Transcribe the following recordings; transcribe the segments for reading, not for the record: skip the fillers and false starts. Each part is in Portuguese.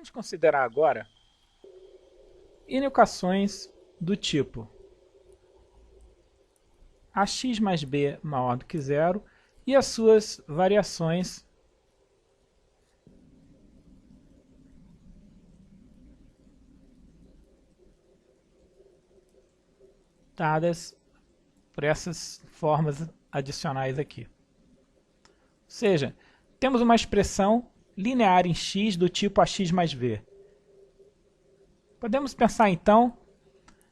Vamos considerar agora inequações do tipo ax mais b maior do que zero e as suas variações dadas por essas formas adicionais aqui. Ou seja, temos uma expressão linear em x do tipo ax mais b. Podemos pensar então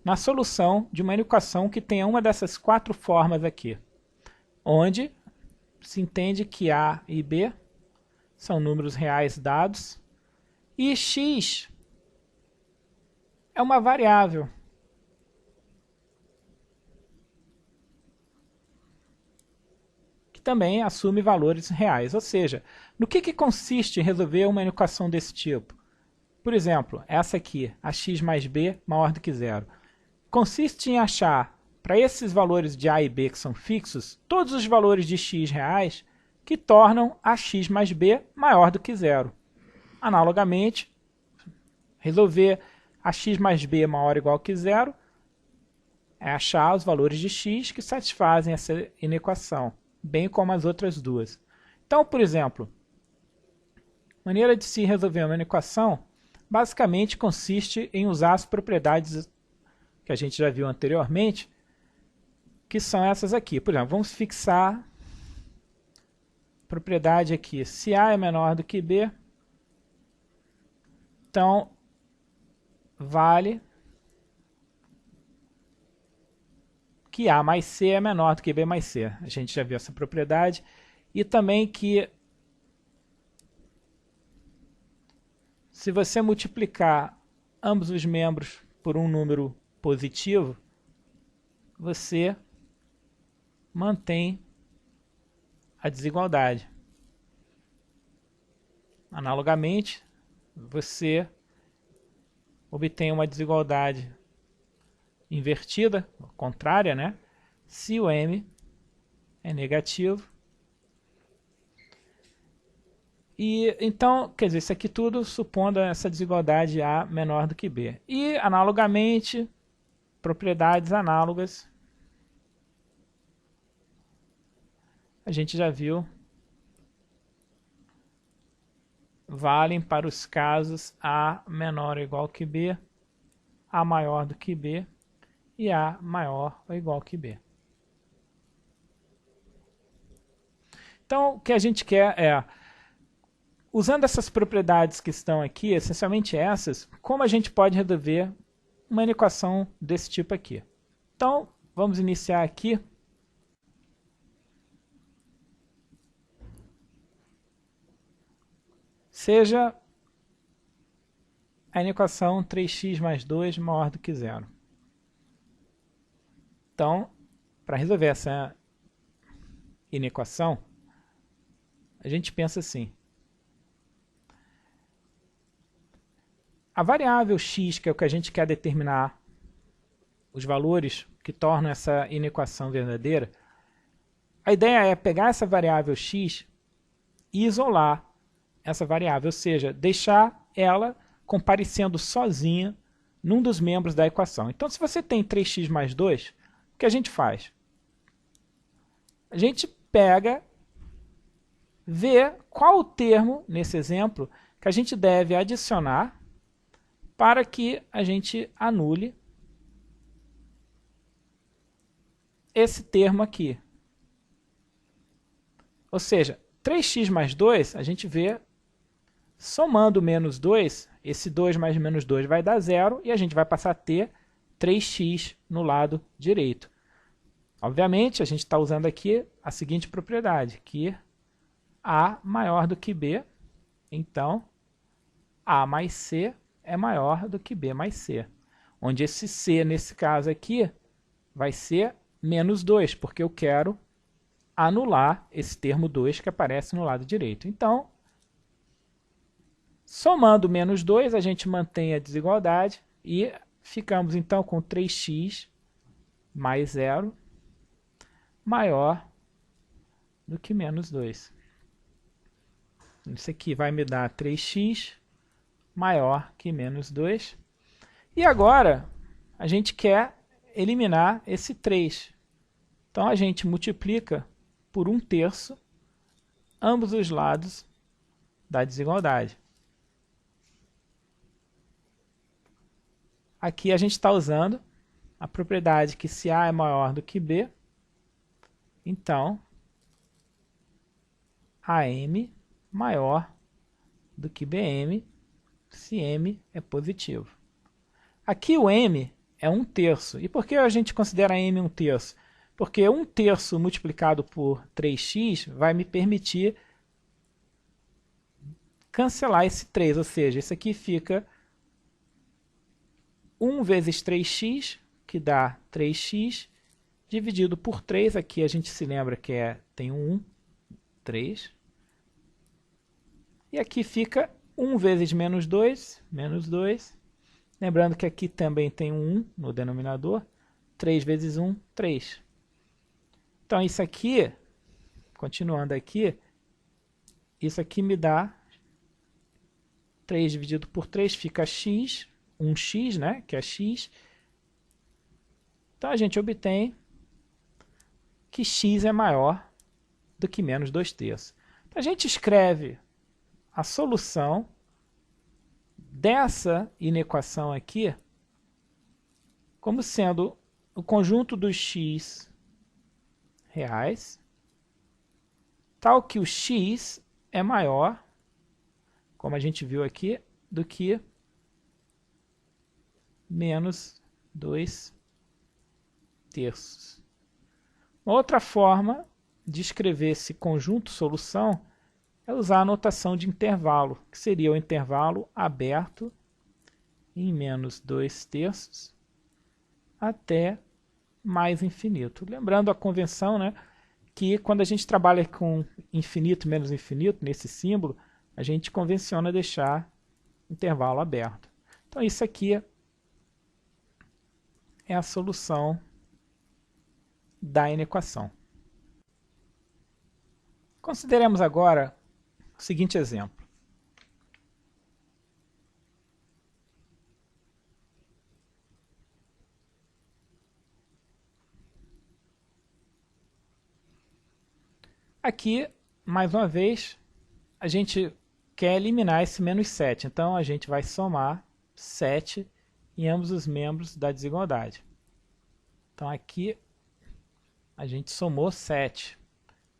na solução de uma equação que tenha uma dessas quatro formas aqui, onde se entende que a e b são números reais dados e x é uma variável que também assume valores reais. Ou seja, no que consiste resolver uma equação desse tipo? Por exemplo, essa aqui, ax mais b maior do que zero. Consiste em achar, para esses valores de a e b que são fixos, todos os valores de x reais que tornam ax mais b maior do que zero. Analogamente, resolver ax mais b maior ou igual que zero é achar os valores de x que satisfazem essa inequação, bem como as outras duas. Então, por exemplo, maneira de se resolver uma equação basicamente consiste em usar as propriedades que a gente já viu anteriormente, que são essas aqui. Por exemplo, vamos fixar a propriedade aqui. Se A é menor do que B, então vale que A mais C é menor do que B mais C. A gente já viu essa propriedade. E também que se você multiplicar ambos os membros por um número positivo, você mantém a desigualdade. Analogamente, você obtém uma desigualdade invertida, contrária, né? Se o m é negativo. E então, quer dizer, isso aqui tudo supondo essa desigualdade A menor do que B. E, analogamente, propriedades análogas, a gente já viu, valem para os casos A menor ou igual que B, A maior do que B e A maior ou igual que B. Então, o que a gente quer é, usando essas propriedades que estão aqui, essencialmente essas, como a gente pode resolver uma equação desse tipo aqui. Então, vamos iniciar aqui. Seja a equação 3x mais 2 maior do que zero. Então, para resolver essa inequação, a gente pensa assim. A variável x, que é o que a gente quer determinar, os valores que tornam essa inequação verdadeira, a ideia é pegar essa variável x e isolar essa variável, ou seja, deixar ela comparecendo sozinha num dos membros da equação. Então, se você tem 3x mais 2, o que a gente faz? A gente pega, vê qual o termo, nesse exemplo, que a gente deve adicionar para que a gente anule esse termo aqui. Ou seja, 3x mais 2, a gente vê, somando menos 2, esse 2 mais menos 2 vai dar 0 e a gente vai passar a ter 3x no lado direito. Obviamente, a gente está usando aqui a seguinte propriedade, que A maior do que B, então A mais C é maior do que B mais C. Onde esse C, nesse caso aqui, vai ser menos 2, porque eu quero anular esse termo 2 que aparece no lado direito. Então, somando menos 2, a gente mantém a desigualdade e ficamos então com 3x mais 0 maior do que menos 2. Isso aqui vai me dar 3x maior que menos 2. E agora, a gente quer eliminar esse 3. Então, a gente multiplica por 1/3 ambos os lados da desigualdade. Aqui a gente está usando a propriedade que se A é maior do que B, então AM maior do que BM se M é positivo. Aqui o M é 1/3. E por que a gente considera M 1/3? Porque 1/3 multiplicado por 3x vai me permitir cancelar esse 3, ou seja, isso aqui fica 1 vezes 3x, que dá 3x, dividido por 3, aqui a gente se lembra que tem um 1, 3. E aqui fica 1 vezes menos 2, menos 2. Lembrando que aqui também tem um 1 no denominador. 3 vezes 1, 3. Então isso aqui, continuando aqui, isso aqui me dá 3 dividido por 3 fica x, 1x, né, que é x. Então a gente obtém que x é maior do que menos 2/3. Então a gente escreve a solução dessa inequação aqui como sendo o conjunto dos x reais, tal que o x é maior, como a gente viu aqui, do que menos 2/3. Uma outra forma de escrever esse conjunto solução é usar a notação de intervalo, que seria o intervalo aberto em menos 2/3 até mais infinito. Lembrando a convenção, né, que quando a gente trabalha com infinito menos infinito, nesse símbolo, a gente convenciona deixar intervalo aberto. Então isso aqui é a solução da inequação. Consideremos agora o seguinte exemplo. Aqui, mais uma vez, a gente quer eliminar esse menos 7. Então, a gente vai somar 7 em ambos os membros da desigualdade. Então, aqui, a gente somou 7.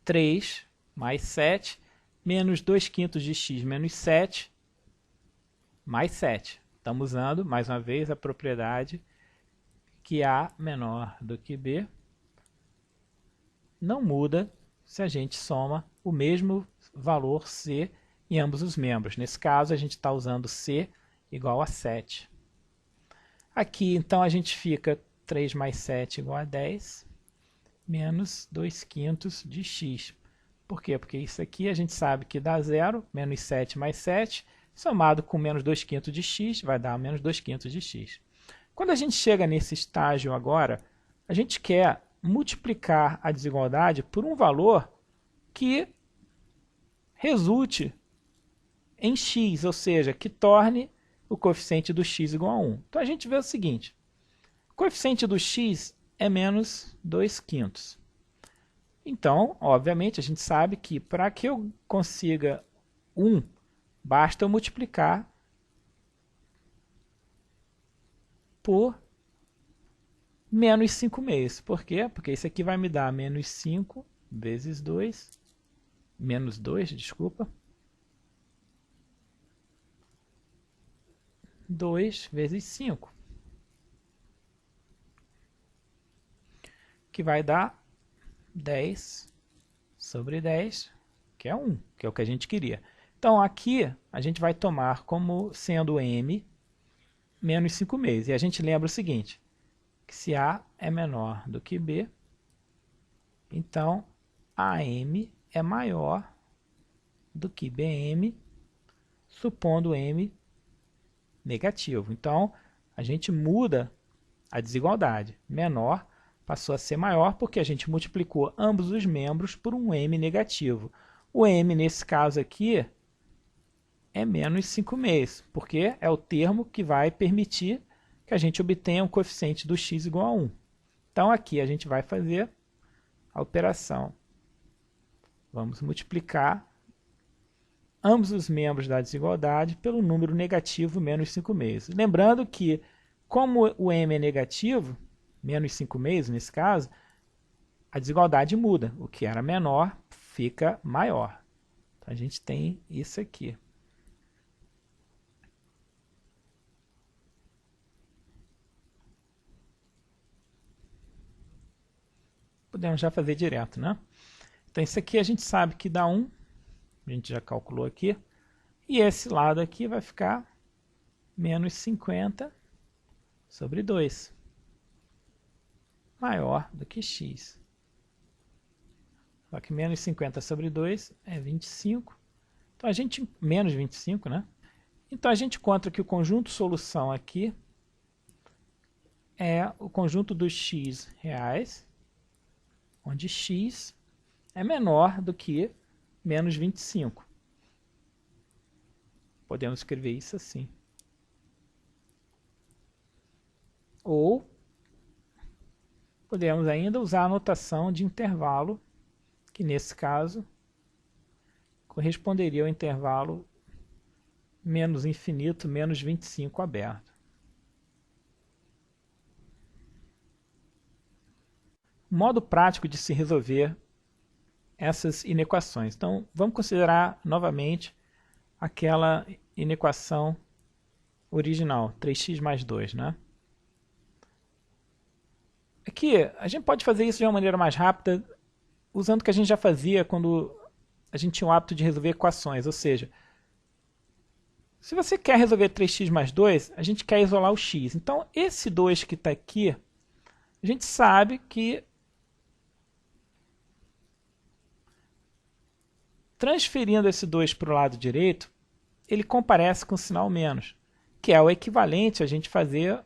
3 mais 7, menos 2/5 de x menos 7, mais 7. Estamos usando, mais uma vez, a propriedade que A menor do que B não muda se a gente soma o mesmo valor C em ambos os membros. Nesse caso, a gente está usando C igual a 7. Aqui, então, a gente fica 3 mais 7 igual a 10, menos 2/5 de x. Por quê? Porque isso aqui a gente sabe que dá 0, menos 7 mais 7, somado com menos 2/5 de x, vai dar menos 2/5 de x. Quando a gente chega nesse estágio agora, a gente quer multiplicar a desigualdade por um valor que resulte em x, ou seja, que torne o coeficiente do x igual a 1. Então a gente vê o seguinte, o coeficiente do x é menos 2/5. Então, obviamente, a gente sabe que para que eu consiga 1, basta eu multiplicar por menos 5/2. Por quê? Porque isso aqui vai me dar menos 5 vezes 2, menos 2, desculpa, 2 vezes 5, que vai dar 10 sobre 10, que é 1, que é o que a gente queria. Então, aqui a gente vai tomar como sendo m menos 5/2. E a gente lembra o seguinte, que se A é menor do que B, então AM é maior do que BM, supondo M negativo. Então, a gente muda a desigualdade. Menor passou a ser maior porque a gente multiplicou ambos os membros por um M negativo. O M, nesse caso aqui, é menos 5/6, porque é o termo que vai permitir que a gente obtenha um coeficiente do x igual a 1. Então aqui a gente vai fazer a operação. Vamos multiplicar ambos os membros da desigualdade pelo número negativo menos 5/6. Lembrando que, como o m é negativo, menos 5/6 nesse caso, a desigualdade muda. O que era menor fica maior. Então, a gente tem isso aqui. Podemos já fazer direto, né? Então, isso aqui a gente sabe que dá 1. A gente já calculou aqui. E esse lado aqui vai ficar menos 50/2. Maior do que x. Só que menos 50/2 é 25. Então, a gente... menos 25, né? Então, a gente encontra que o conjunto solução aqui é o conjunto dos x reais, onde x é menor do que menos 25. Podemos escrever isso assim. Ou podemos ainda usar a notação de intervalo, que nesse caso corresponderia ao intervalo menos infinito, menos 25 aberto. Modo prático de se resolver essas inequações. Então, vamos considerar novamente aquela inequação original, 3x mais 2, né? Aqui, a gente pode fazer isso de uma maneira mais rápida, usando o que a gente já fazia quando a gente tinha o hábito de resolver equações, ou seja, se você quer resolver 3x mais 2, a gente quer isolar o x. Então, esse 2 que está aqui, a gente sabe que transferindo esse 2 para o lado direito, ele comparece com o sinal menos, que é o equivalente a gente fazer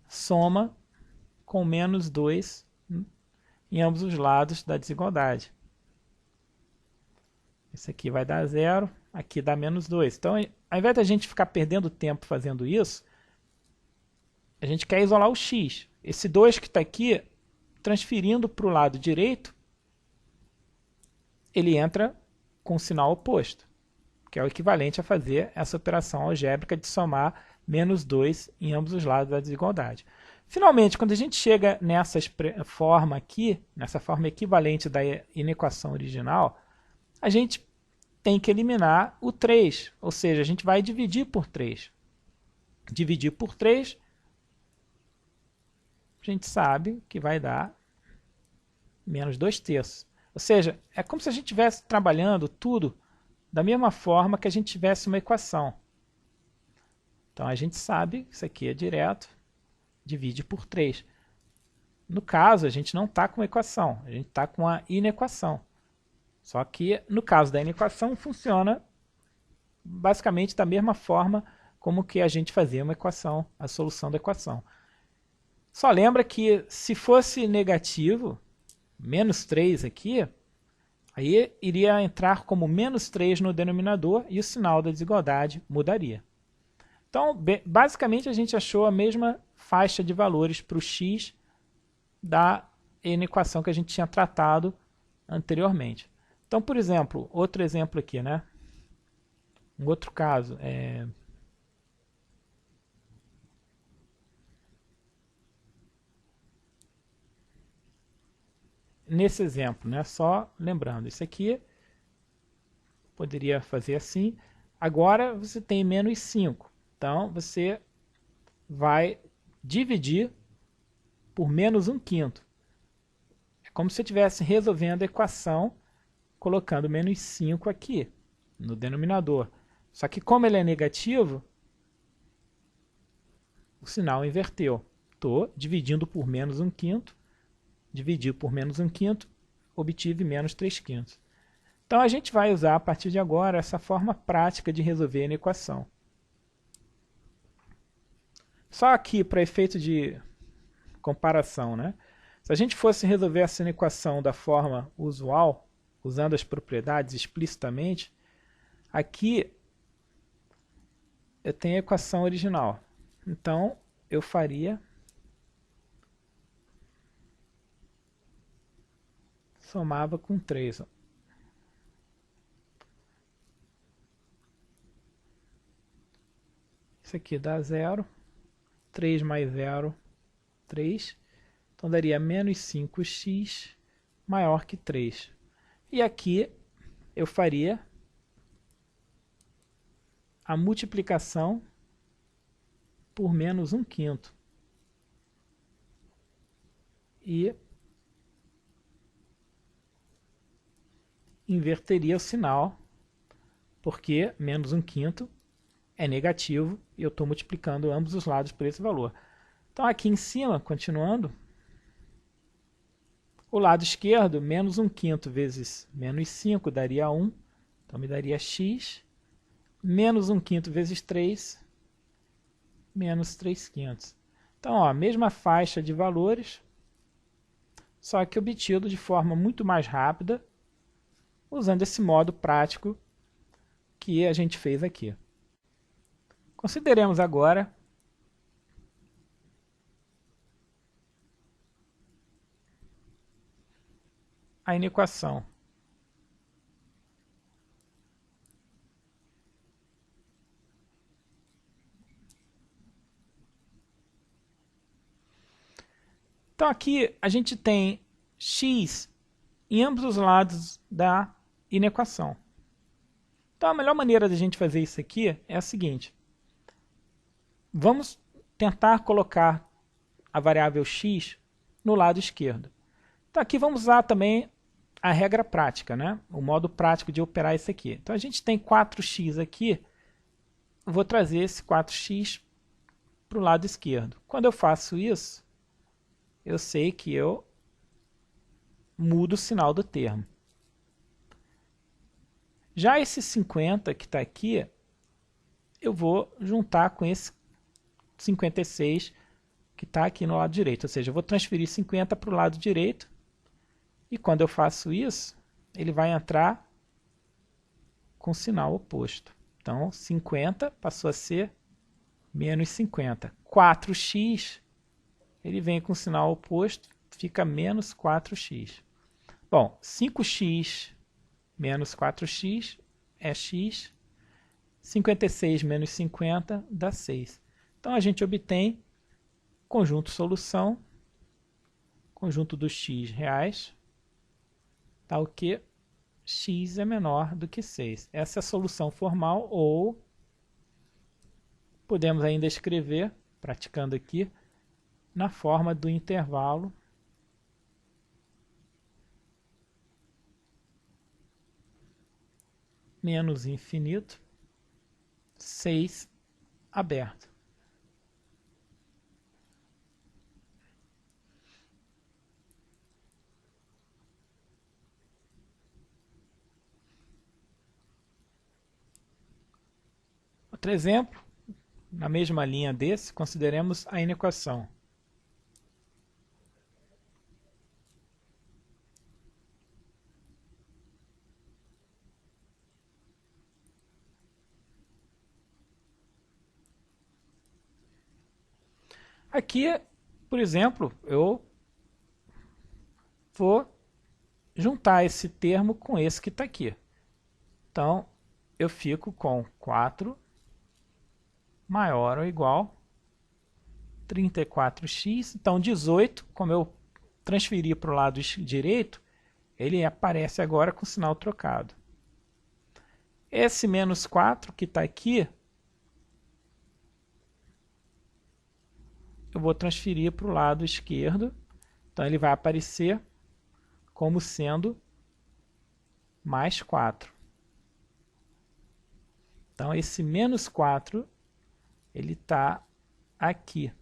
soma com menos 2 em ambos os lados da desigualdade. Esse aqui vai dar 0, aqui dá menos 2. Então, ao invés da gente ficar perdendo tempo fazendo isso, a gente quer isolar o x. Esse 2 que está aqui, transferindo para o lado direito, ele entra com o sinal oposto, que é o equivalente a fazer essa operação algébrica de somar menos 2 em ambos os lados da desigualdade. Finalmente, quando a gente chega nessa forma aqui, nessa forma equivalente da inequação original, a gente tem que eliminar o 3, ou seja, a gente vai dividir por 3. Dividir por 3, a gente sabe que vai dar menos 2/3. Ou seja, é como se a gente estivesse trabalhando tudo da mesma forma que a gente tivesse uma equação. Então, a gente sabe que isso aqui é direto, divide por 3. No caso, a gente não está com uma equação, a gente está com a inequação. Só que, no caso da inequação, funciona basicamente da mesma forma como que a gente fazia uma equação, a solução da equação. Só lembra que se fosse negativo, menos 3 aqui, aí iria entrar como menos 3 no denominador e o sinal da desigualdade mudaria. Então, basicamente, a gente achou a mesma faixa de valores para o x da inequação que a gente tinha tratado anteriormente. Então, por exemplo, outro exemplo aqui, né? Um outro caso é... Nesse exemplo, né? Só lembrando, isso aqui poderia fazer assim. Agora você tem menos 5. Então, você vai dividir por menos 1/5. É como se você estivesse resolvendo a equação colocando menos 5 aqui no denominador. Só que como ele é negativo, o sinal inverteu. Estou dividindo por menos 1/5. Dividi por menos 1/5, obtive menos 3/5. Então, a gente vai usar, a partir de agora, essa forma prática de resolver a equação. Só aqui, para efeito de comparação, né? Se a gente fosse resolver essa equação da forma usual, usando as propriedades explicitamente, aqui eu tenho a equação original. Então, eu faria somava com 3. Ó. Isso aqui dá 0. 3 mais 0, 3. Então, daria menos 5x maior que 3. E aqui eu faria a multiplicação por menos 1/5. E inverteria o sinal, porque menos 1/5 é negativo e eu estou multiplicando ambos os lados por esse valor. Então aqui em cima, continuando, o lado esquerdo, menos 1/5 vezes menos 5 daria 1, então me daria x, menos 1/5 vezes 3, menos 3/5. Então, ó, mesma faixa de valores, só que obtido de forma muito mais rápida, usando esse modo prático que a gente fez aqui. Consideremos agora a inequação. Então aqui a gente tem x em ambos os lados da inequação. Então a melhor maneira de a gente fazer isso aqui é a seguinte. Vamos tentar colocar a variável x no lado esquerdo. Então aqui vamos usar também a regra prática, né? O modo prático de operar isso aqui. Então a gente tem 4x aqui, eu vou trazer esse 4x para o lado esquerdo. Quando eu faço isso, eu sei que eu mudo o sinal do termo. Já esse 50 que está aqui, eu vou juntar com esse 56 que está aqui no lado direito. Ou seja, eu vou transferir 50 para o lado direito. E quando eu faço isso, ele vai entrar com sinal oposto. Então, 50 passou a ser menos 50. 4x, ele vem com sinal oposto, fica menos 4x. Bom, 5x menos 4x é x. 56 menos 50 dá 6. Então, a gente obtém conjunto solução, conjunto dos x reais, tal que x é menor do que 6. Essa é a solução formal, ou podemos ainda escrever, praticando aqui, na forma do intervalo menos infinito, 6 aberto. Outro exemplo, na mesma linha desse, consideremos a inequação. Aqui, por exemplo, eu vou juntar esse termo com esse que está aqui. Então, eu fico com 4 maior ou igual 34x. Então, 18, como eu transferi para o lado direito, ele aparece agora com o sinal trocado. Esse menos 4 que está aqui, eu vou transferir para o lado esquerdo. Então, ele vai aparecer como sendo mais 4. Então, esse menos 4, ele está aqui.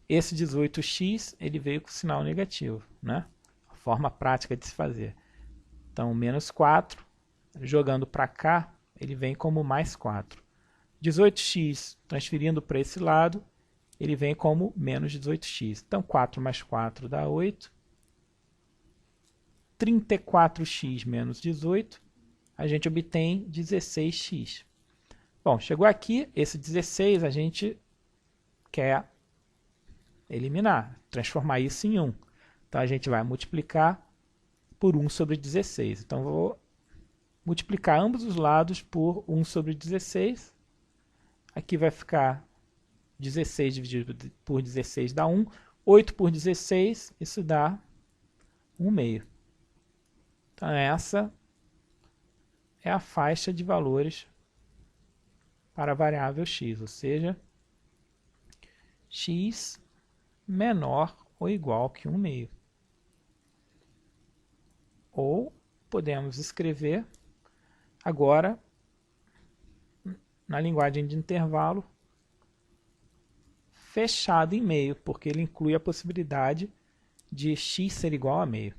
Esse 18x, ele veio com sinal negativo, né? A forma prática de se fazer. Então, menos 4, jogando para cá, ele vem como mais 4. 18x, transferindo para esse lado, ele vem como menos 18x. Então, 4 mais 4 dá 8. 34x menos 18, a gente obtém 16x. Bom, chegou aqui, esse 16 a gente quer eliminar, transformar isso em 1. Então a gente vai multiplicar por 1 sobre 16. Então vou multiplicar ambos os lados por 1 sobre 16. Aqui vai ficar 16 dividido por 16 dá 1. 8 por 16, isso dá 1 meio. Então essa é a faixa de valores para a variável x, ou seja, x menor ou igual que 1 meio. Ou podemos escrever agora na linguagem de intervalo fechado em meio, porque ele inclui a possibilidade de x ser igual a meio.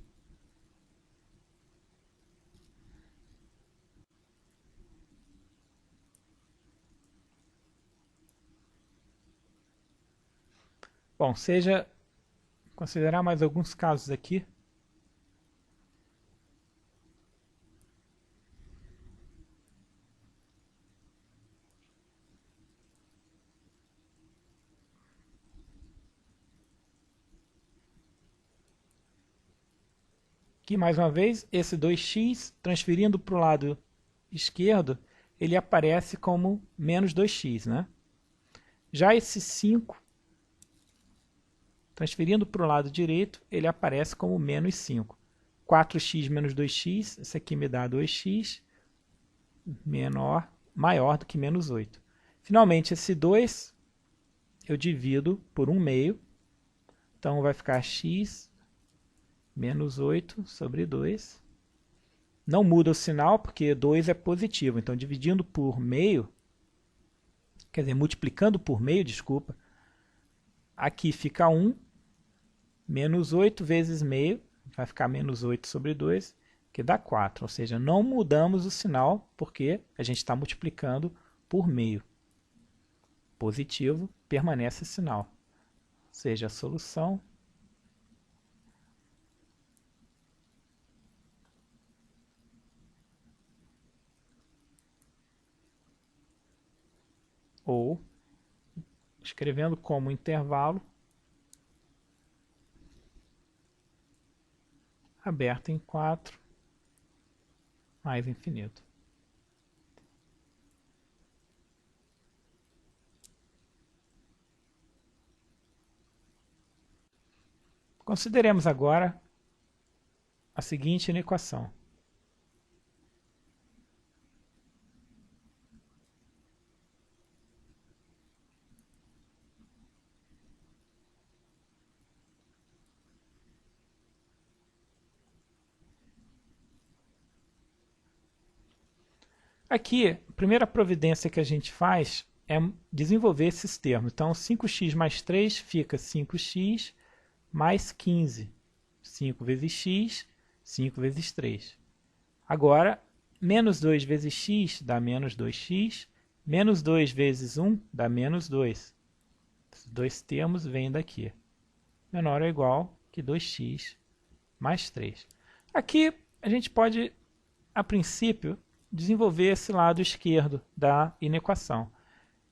Bom, seja considerar mais alguns casos aqui. Aqui, mais uma vez, esse 2x, transferindo para o lado esquerdo, ele aparece como menos 2x, né? Já esse 5, transferindo para o lado direito, ele aparece como menos 5. 4x menos 2x, isso aqui me dá 2x, maior do que menos 8. Finalmente, esse 2 eu divido por 1 meio, então vai ficar x menos 8 sobre 2. Não muda o sinal, porque 2 é positivo. Então, dividindo por meio, quer dizer, multiplicando por meio, desculpa, aqui fica 1, menos 8 vezes meio, vai ficar menos 8 sobre 2, que dá 4. Ou seja, não mudamos o sinal, porque a gente está multiplicando por meio. Positivo, permanece o sinal. Ou seja, a solução ou, escrevendo como intervalo, aberto em 4, mais infinito. Consideremos agora a seguinte inequação. Aqui, a primeira providência que a gente faz é desenvolver esses termos. Então, 5x mais 3 fica 5x mais 15. 5 vezes x, 5 vezes 3. Agora, menos 2 vezes x dá menos 2x. Menos 2 vezes 1 dá menos 2. Esses dois termos vêm daqui. Menor ou igual que 2x mais 3. Aqui, a gente pode, a princípio, desenvolver esse lado esquerdo da inequação.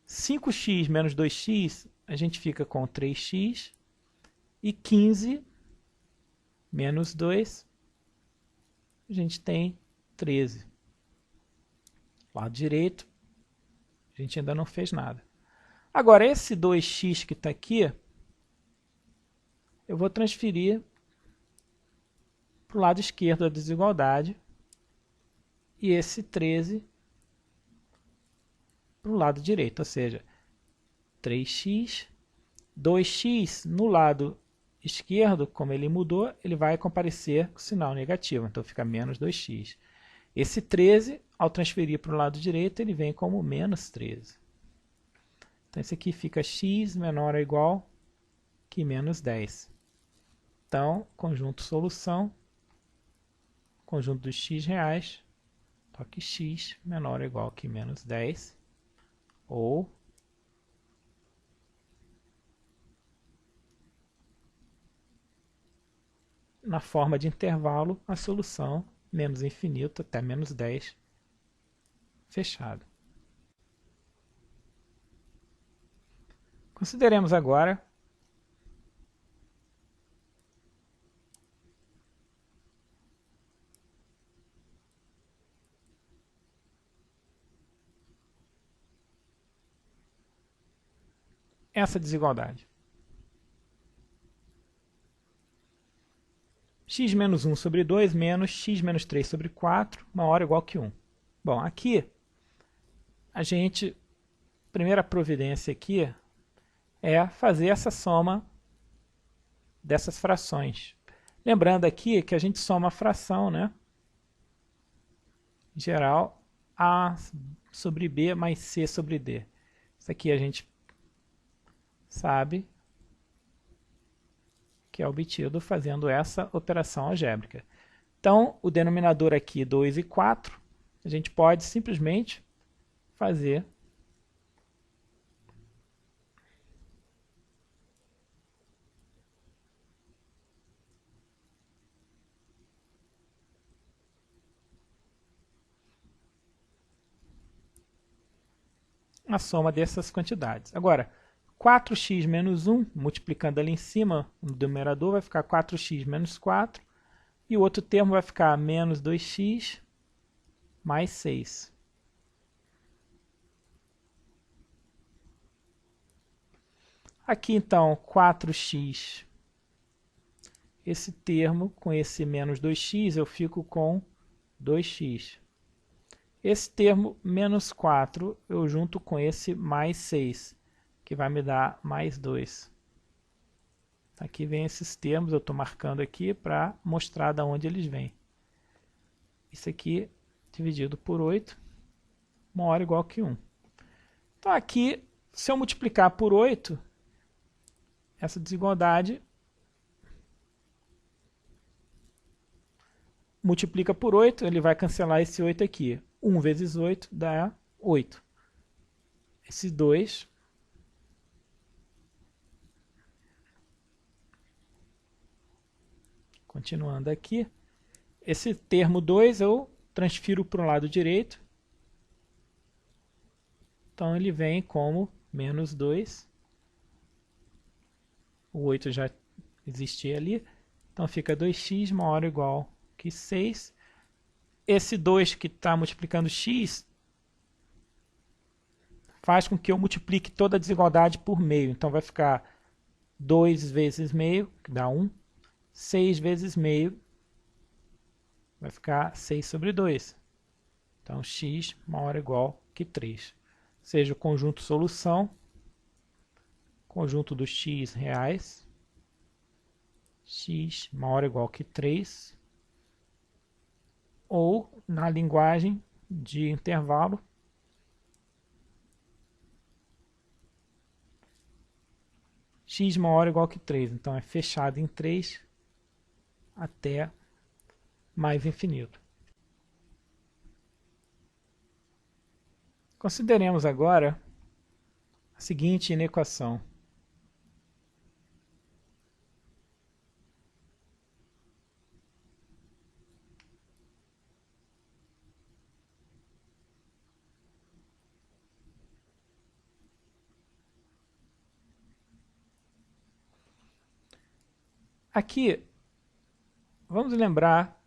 5x menos 2x, a gente fica com 3x, e 15 menos 2, a gente tem 13. Lado direito, a gente ainda não fez nada. Agora, esse 2x que está aqui, eu vou transferir para o lado esquerdo da desigualdade, e esse 13 para o lado direito, ou seja, 3x, 2x no lado esquerdo, como ele mudou, ele vai comparecer com o sinal negativo, então fica menos 2x. Esse 13, ao transferir para o lado direito, ele vem como menos 13. Então esse aqui fica x menor ou igual que menos 10. Então, conjunto solução, conjunto dos x reais, toque x menor ou igual que menos 10, ou na forma de intervalo, a solução menos infinito até menos 10, fechado. Consideremos agora essa desigualdade. X menos 1 sobre 2 menos x menos 3 sobre 4 maior ou igual que 1. Bom, aqui a primeira providência aqui é fazer essa soma dessas frações. Lembrando aqui que a gente soma a fração, né? Em geral, A sobre B mais C sobre D. Isso aqui a gente sabe que é obtido fazendo essa operação algébrica. Então, o denominador aqui, 2 e 4, a gente pode simplesmente fazer a soma dessas quantidades. Agora, 4x menos 1, multiplicando ali em cima, no numerador vai ficar 4x menos 4, e o outro termo vai ficar menos 2x mais 6. Aqui então, 4x, esse termo com esse menos 2x, eu fico com 2x. Esse termo menos 4, eu junto com esse mais 6, que vai me dar mais 2. Aqui vem esses termos, eu estou marcando aqui para mostrar de onde eles vêm. Isso aqui dividido por 8, maior ou igual que 1. Então aqui, se eu multiplicar por 8, essa desigualdade multiplica por 8, ele vai cancelar esse 8 aqui. 1 vezes 8 dá 8. Esse 2 continuando aqui, esse termo 2 eu transfiro para o lado direito, então ele vem como menos 2, o 8 já existia ali, então fica 2x maior ou igual que 6, esse 2 que está multiplicando x, faz com que eu multiplique toda a desigualdade por meio, então vai ficar 2 vezes meio, que dá 1, 6 vezes meio vai ficar 6 sobre 2. Então, x maior ou igual que 3. Ou seja, o conjunto solução, conjunto dos x reais, x maior ou igual que 3, ou, na linguagem de intervalo, x maior ou igual que 3. Então, é fechado em 3 até mais infinito. Consideremos agora a seguinte inequação. Aqui, vamos lembrar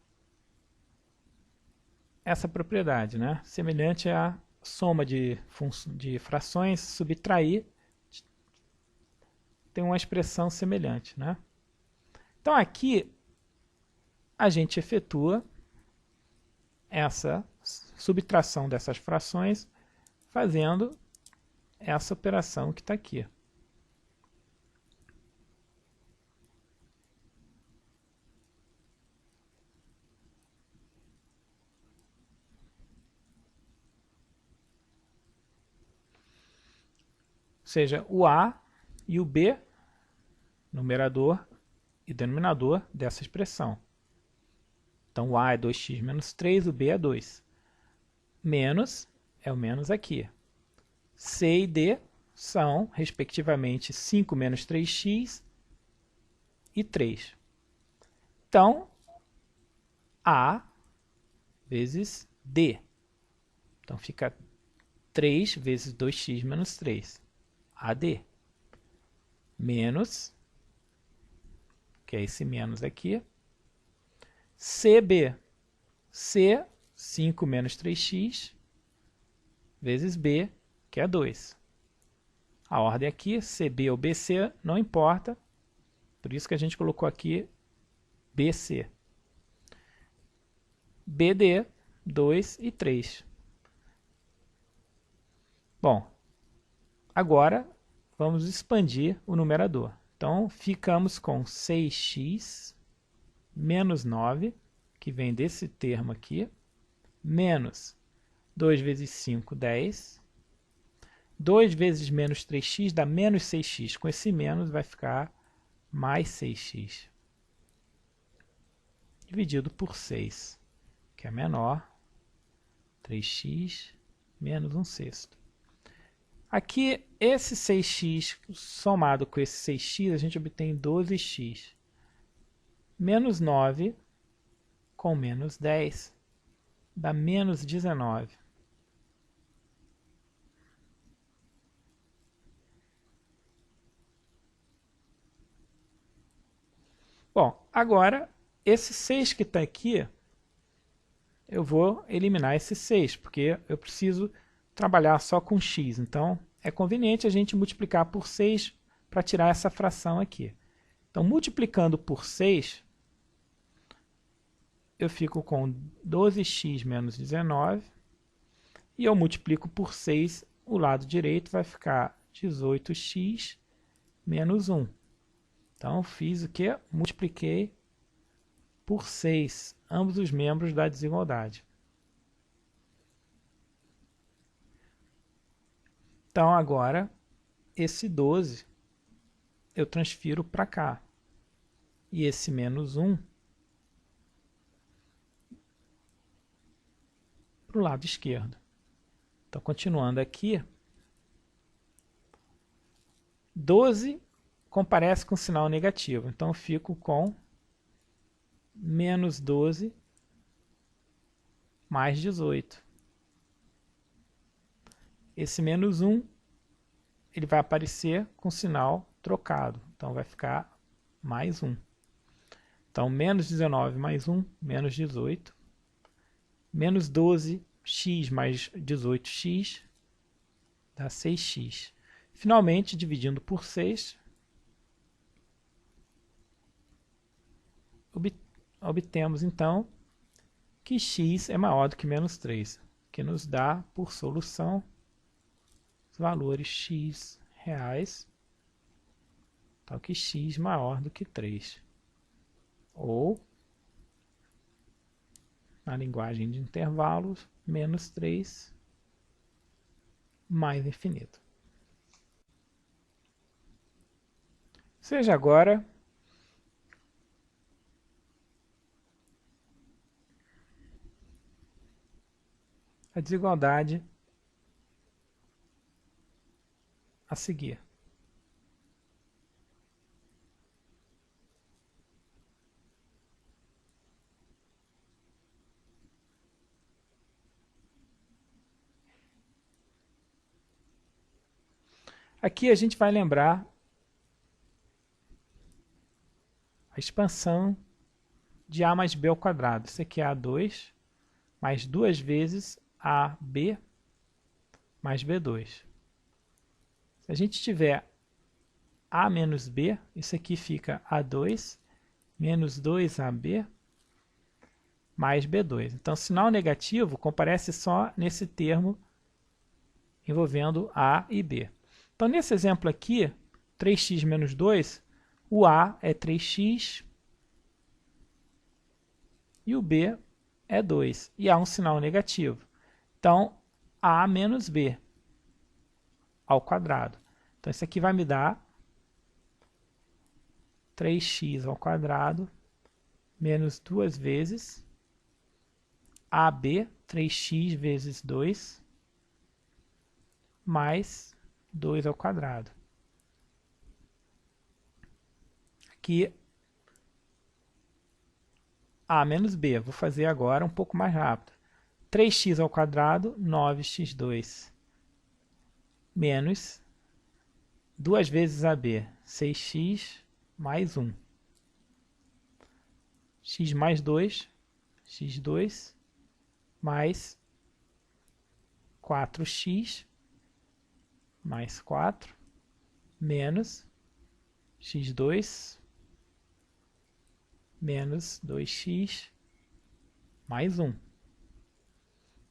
essa propriedade, né? Semelhante à soma de frações, subtrair, tem uma expressão semelhante, né? Então aqui a gente efetua essa subtração dessas frações fazendo essa operação que está aqui. Ou seja, o A e o B, numerador e denominador dessa expressão. Então, o A é 2x menos 3, o B é 2. Menos é o menos aqui. C e D são, respectivamente, 5 menos 3x e 3. Então, A vezes D. Então, fica 3 vezes 2x menos 3. AD. menos, que é esse menos aqui, CB. C, 5 menos 3x, vezes B, que é 2. A ordem aqui, CB ou BC, não importa, por isso que a gente colocou aqui BC. BD, 2 e 3. Bom, agora vamos expandir o numerador. Então, ficamos com 6x menos 9, que vem desse termo aqui, menos 2 vezes 5, 10. 2 vezes menos 3x dá menos 6x. Com esse menos vai ficar mais 6x. Dividido por 6, que é menor. 3x menos 1/6. Aqui, esse 6x somado com esse 6x, a gente obtém 12x. Menos 9 com menos 10 dá menos 19. Bom, agora, esse 6 que está aqui, eu vou eliminar esse 6, porque eu preciso trabalhar só com x. Então, é conveniente a gente multiplicar por 6 para tirar essa fração aqui. Então, multiplicando por 6, eu fico com 12x menos 19. E eu multiplico por 6, o lado direito vai ficar 18x menos 1. Então, fiz o quê? Multipliquei por 6 ambos os membros da desigualdade. Então, agora, esse 12 eu transfiro para cá. E esse menos 1 para o lado esquerdo. Então, continuando aqui, 12 comparece com sinal negativo. Então, eu fico com menos 12 mais 18. Esse menos 1 ele vai aparecer com sinal trocado. Então, vai ficar mais 1. Então, menos 19 mais 1, menos 18. Menos 12x mais 18x dá 6x. Finalmente, dividindo por 6, obtemos então que x é maior do que menos 3, que nos dá, por solução, os valores x reais, tal que x maior do que 3. Ou, na linguagem de intervalos, menos 3 mais infinito. Seja agora a desigualdade a seguir. Aqui a gente vai lembrar a expansão de a mais b ao quadrado. Isso aqui é a2 mais 2 vezes ab mais b2. Se a gente tiver a menos b, isso aqui fica a2 menos 2ab mais b2. Então, sinal negativo comparece só nesse termo envolvendo a e b. Então, nesse exemplo aqui, 3x menos 2, o a é 3x e o b é 2. E há um sinal negativo. Então, a menos b ao quadrado. Então, isso aqui vai me dar 3x ao quadrado menos 2 vezes AB, 3x vezes 2, mais 2 ao quadrado. Aqui, A menos B. Vou fazer agora um pouco mais rápido. 3x ao quadrado, 9x2, menos 2 vezes AB, 6x mais 1. X mais 2, x2, mais 4x, mais 4, menos x2, menos 2x, mais 1.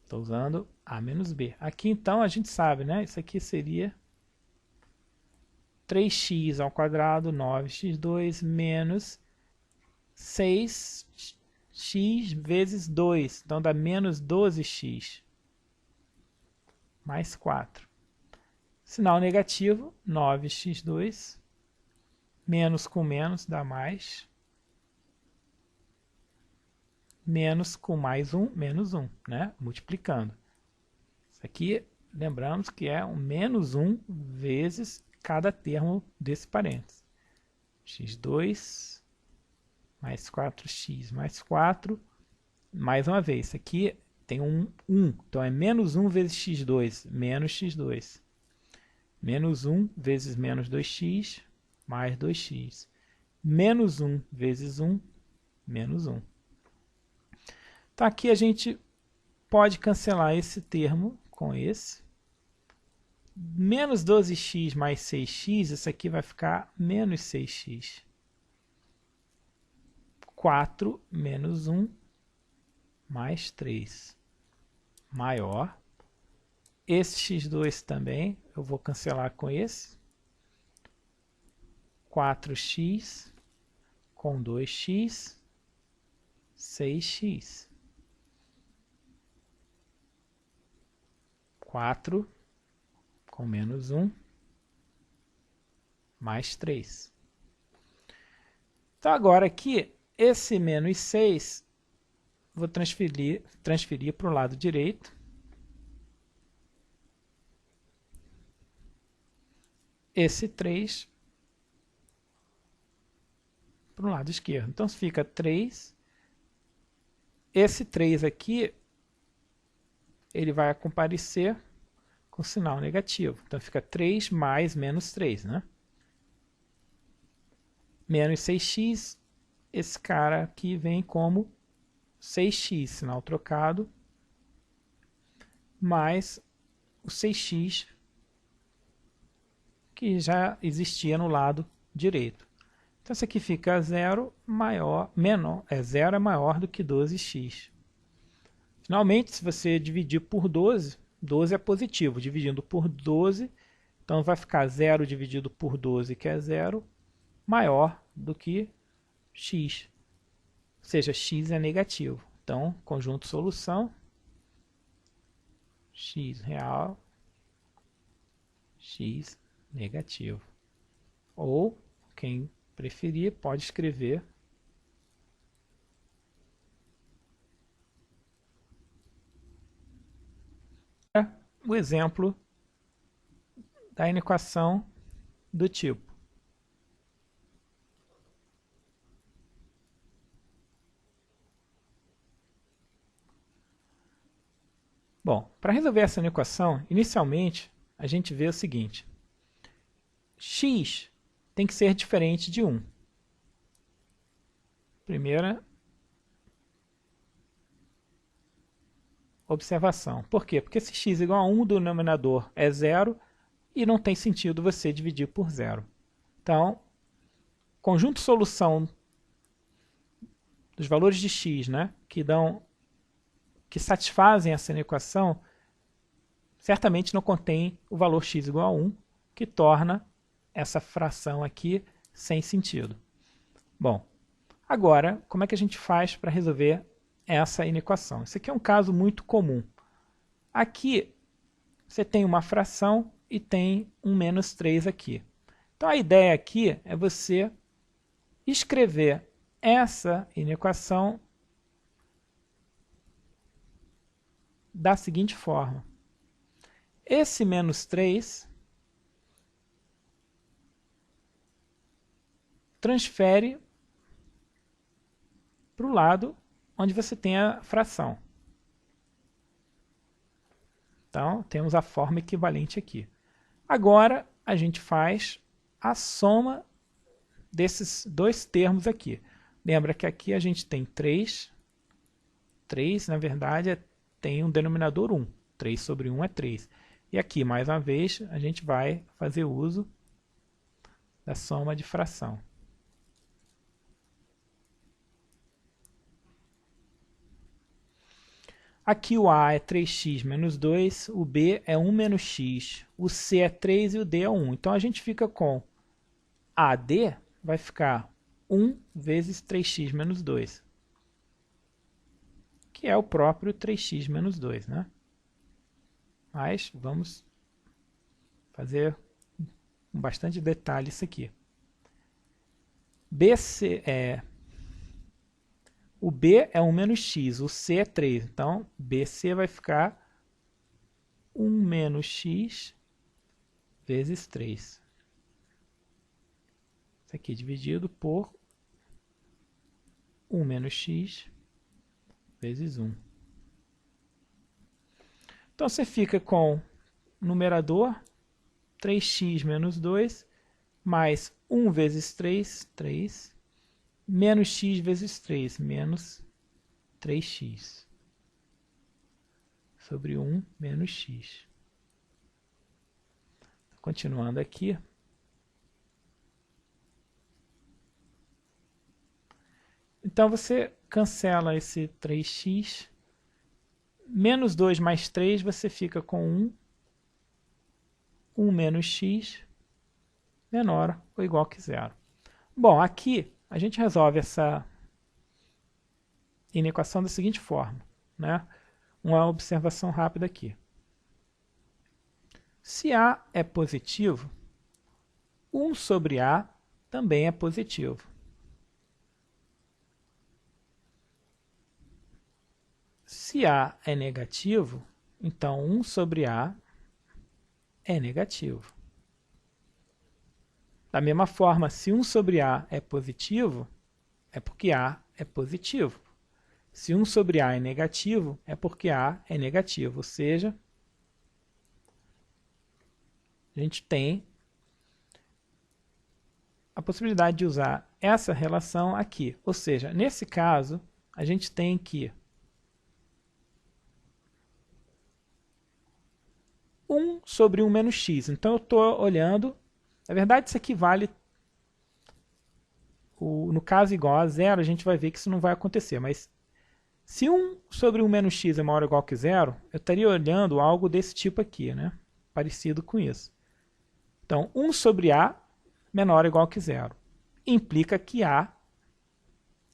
Estou usando A menos B. Aqui então a gente sabe, né? Isso aqui seria 3x ao quadrado, 9x2, menos 6x vezes 2. Então dá menos 12x, mais 4. Sinal negativo, 9x2, menos com menos dá mais, menos com mais 1, menos 1, né? Multiplicando. Isso aqui, lembramos que é um menos 1 vezes cada termo desse parênteses. x2 mais 4x mais 4, mais uma vez, isso aqui tem um 1, então é menos 1 vezes x2, menos x2. Menos 1 vezes menos 2x, mais 2x. Menos 1 vezes 1, menos 1. Então aqui a gente pode cancelar esse termo com esse. Menos 12x mais 6x, isso aqui vai ficar menos 6x. 4 menos 1 mais 3. Maior. Esse x2 também, eu vou cancelar com esse. 4x com 2x, 6x. 4 com menos 1, mais 3. Então agora aqui, esse menos 6, vou transferir para o lado direito. Esse 3 para o lado esquerdo. Então fica 3. Esse 3 aqui, ele vai comparecer com sinal negativo. Então fica 3 mais menos 3, né? Menos 6x, esse cara aqui vem como 6x, sinal trocado, mais o 6x que já existia no lado direito. Então isso aqui fica 0 0 é maior do que 12x. Finalmente, se você dividir por 12, 12 é positivo. Dividindo por 12, então vai ficar 0 dividido por 12, que é 0, maior do que x. Ou seja, x é negativo. Então, conjunto solução, x real, x negativo. Ou, quem preferir, pode escrever o exemplo da inequação do tipo. Bom, para resolver essa equação, inicialmente a gente vê o seguinte: x tem que ser diferente de 1. Primeira observação. Por quê? Porque se x igual a 1, o denominador é 0 e não tem sentido você dividir por 0. Então, conjunto solução dos valores de x, né, que satisfazem essa equação, certamente não contém o valor x igual a 1, que torna essa fração aqui sem sentido. Bom, agora, como é que a gente faz para resolver essa inequação? Esse aqui é um caso muito comum. Aqui, você tem uma fração e tem um menos 3 aqui. Então, a ideia aqui é você escrever essa inequação da seguinte forma. Esse menos 3 transfere para o lado onde você tem a fração. Então, temos a forma equivalente aqui. Agora, a gente faz a soma desses dois termos aqui. Lembra que aqui a gente tem 3. 3, na verdade, tem um denominador 1. 3 sobre 1 é 3. E aqui, mais uma vez, a gente vai fazer uso da soma de fração. Aqui o A é 3x menos 2, o B é 1 menos x, o C é 3 e o D é 1. Então a gente fica com AD, vai ficar 1 vezes 3x menos 2, que é o próprio 3x menos 2, né? Mas vamos fazer com bastante detalhe isso aqui. O B é 1 menos x, o C é 3. Então, BC vai ficar 1 menos x vezes 3. Isso aqui dividido por 1 menos x vezes 1. Então, você fica com o numerador 3x menos 2, mais 1 vezes 3, 3, menos x vezes 3, menos 3x, sobre 1 menos x. Continuando aqui. Então, você cancela esse 3x. Menos 2 mais 3, você fica com 1. 1 menos x menor ou igual que 0. Bom, aqui a gente resolve essa inequação da seguinte forma, né? Uma observação rápida aqui. Se A é positivo, 1 sobre A também é positivo. Se A é negativo, então 1 sobre A é negativo. Da mesma forma, se 1 sobre A é positivo, é porque A é positivo. Se 1 sobre A é negativo, é porque A é negativo. Ou seja, a gente tem a possibilidade de usar essa relação aqui. Ou seja, nesse caso, a gente tem que 1 sobre 1 menos x. Então, eu estou olhando... Na verdade, isso aqui vale... no caso igual a zero, a gente vai ver que isso não vai acontecer. Mas se 1 sobre 1 menos x é maior ou igual que zero, eu estaria olhando algo desse tipo aqui, né? Parecido com isso. Então, 1 sobre A menor ou igual que zero. Implica que A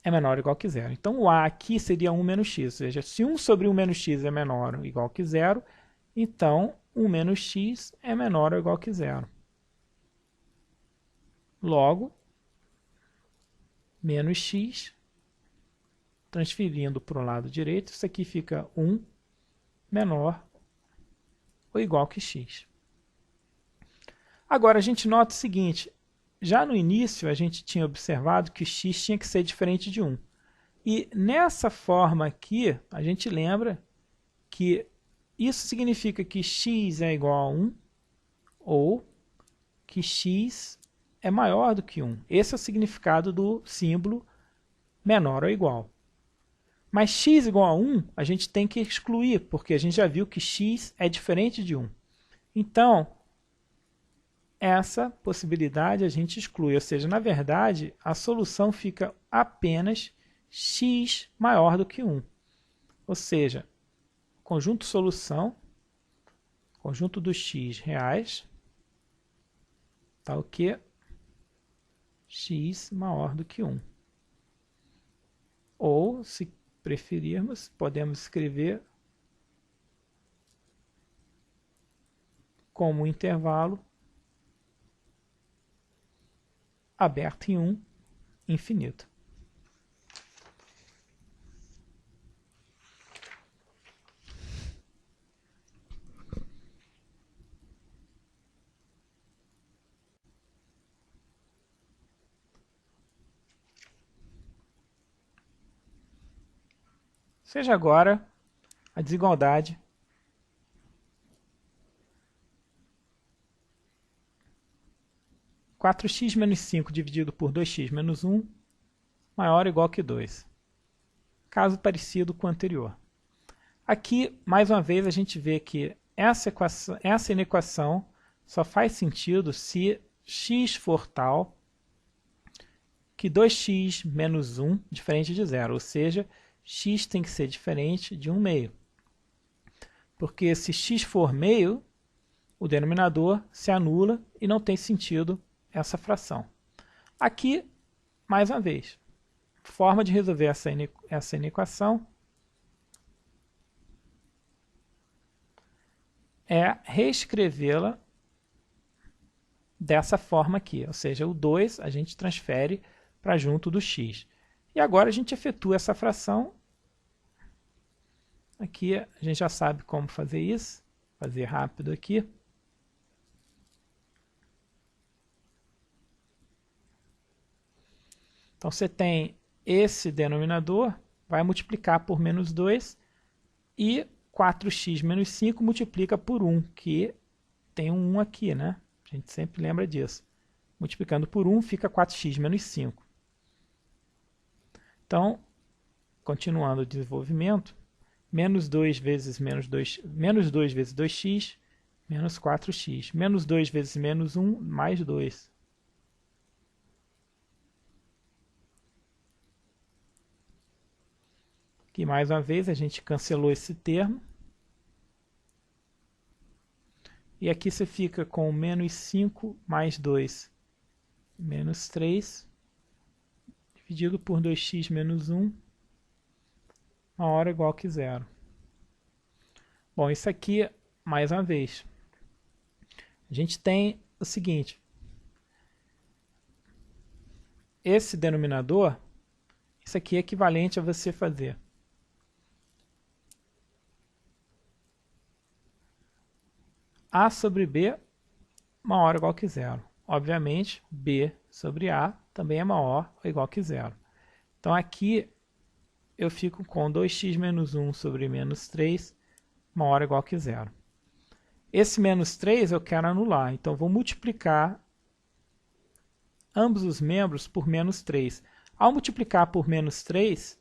é menor ou igual que zero. Então, o A aqui seria 1 menos x. Ou seja, se 1 sobre 1 menos x é menor ou igual que zero, então 1 menos x é menor ou igual que zero. Logo, menos x, transferindo para o lado direito, isso aqui fica 1 menor ou igual que x. Agora, a gente nota o seguinte, já no início a gente tinha observado que x tinha que ser diferente de 1. E nessa forma aqui, a gente lembra que isso significa que x é igual a 1 ou que x é maior do que 1. Esse é o significado do símbolo menor ou igual. Mas x igual a 1, a gente tem que excluir, porque a gente já viu que x é diferente de 1. Então, essa possibilidade a gente exclui, ou seja, na verdade, a solução fica apenas x maior do que 1. Ou seja, conjunto solução, conjunto dos x reais, tá o quê? X maior do que 1. Ou, se preferirmos, podemos escrever como intervalo aberto em 1, infinito. Seja agora a desigualdade 4x menos 5 dividido por 2x menos 1 maior ou igual que 2. Caso parecido com o anterior. Aqui, mais uma vez, a gente vê que essa inequação só faz sentido se x for tal que 2x menos 1 diferente de 0, ou seja, x tem que ser diferente de 1 meio. Porque se x for meio, o denominador se anula e não tem sentido essa fração. Aqui, mais uma vez, forma de resolver essa inequação é reescrevê-la dessa forma aqui, ou seja, o 2 a gente transfere para junto do x. E agora a gente efetua essa fração. Aqui a gente já sabe como fazer isso, fazer rápido aqui. Então você tem esse denominador, vai multiplicar por menos 2 e 4x menos 5 multiplica por 1, que tem um 1 aqui, né? A gente sempre lembra disso. Multiplicando por 1 fica 4x menos 5. Então, continuando o desenvolvimento, menos 2 vezes menos 2 vezes 2x, menos 4x. Menos 2 vezes menos 1, mais 2. Aqui, mais uma vez, a gente cancelou esse termo. E aqui você fica com menos 5 mais 2, menos 3, dividido por 2x menos 1, maior ou igual que 0. Bom, isso aqui, mais uma vez, a gente tem o seguinte. Esse denominador, isso aqui é equivalente a você fazer A sobre B maior ou igual que 0. Obviamente, B sobre A também é maior ou igual que 0. Então aqui eu fico com 2x menos 1 sobre menos 3 maior ou igual que 0. Esse menos 3 eu quero anular, então vou multiplicar ambos os membros por menos 3. Ao multiplicar por menos 3,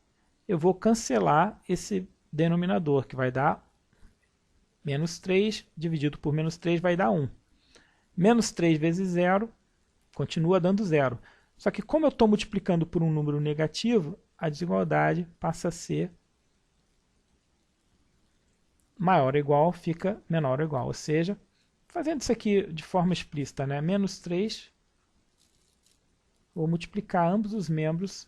eu vou cancelar esse denominador, que vai dar menos 3 dividido por menos 3 vai dar 1. Menos 3 vezes 0 continua dando 0. Só que como eu estou multiplicando por um número negativo, a desigualdade passa a ser maior ou igual, fica menor ou igual. Ou seja, fazendo isso aqui de forma explícita, né? Menos 3, vou multiplicar ambos os membros .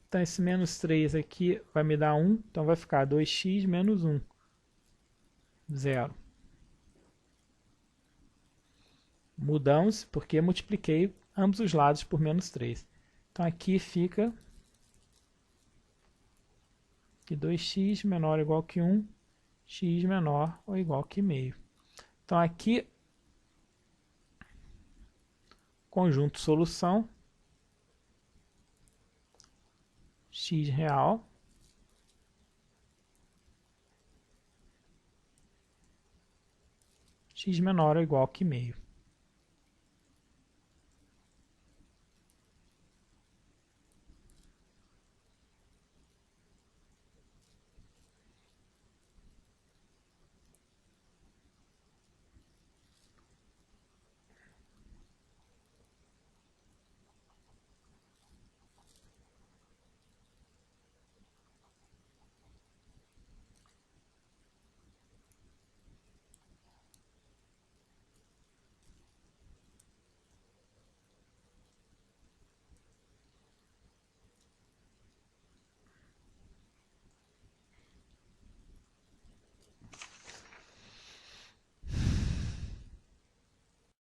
Então, esse menos 3 aqui vai me dar 1, então vai ficar 2x menos 1, 0. Mudamos porque multipliquei ambos os lados por menos 3. Então, aqui fica que 2x menor ou igual que 1, x menor ou igual que meio. Então, aqui, conjunto solução, x real x menor ou igual que meio.